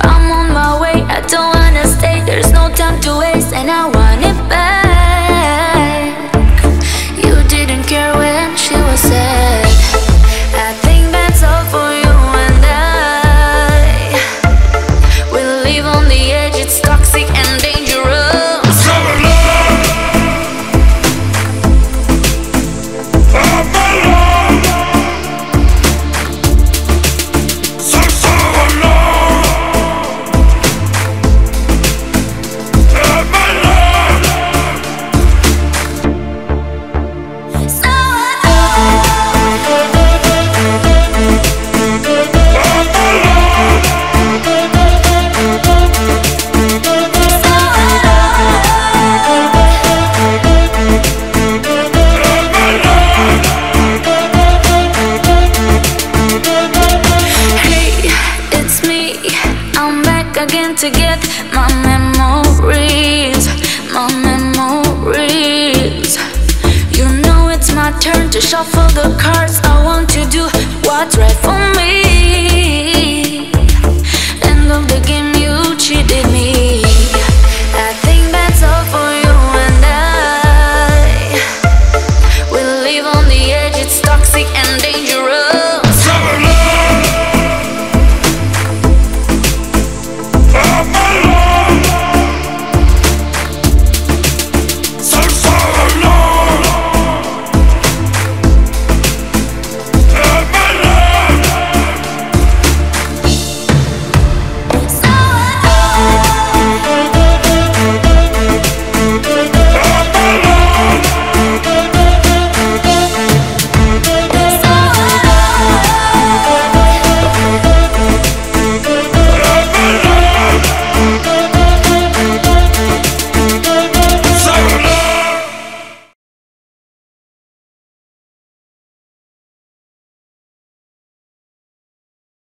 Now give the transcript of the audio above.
I'm on my way, I don't wanna stay. There's no time to waste and I want it back. You didn't care when she was sad. I think that's all for you and I. We live on the edge, it's toxic and dangerous. Again to get my memories, my memories. You know it's my turn to shuffle the cards. I want to do what's right for me.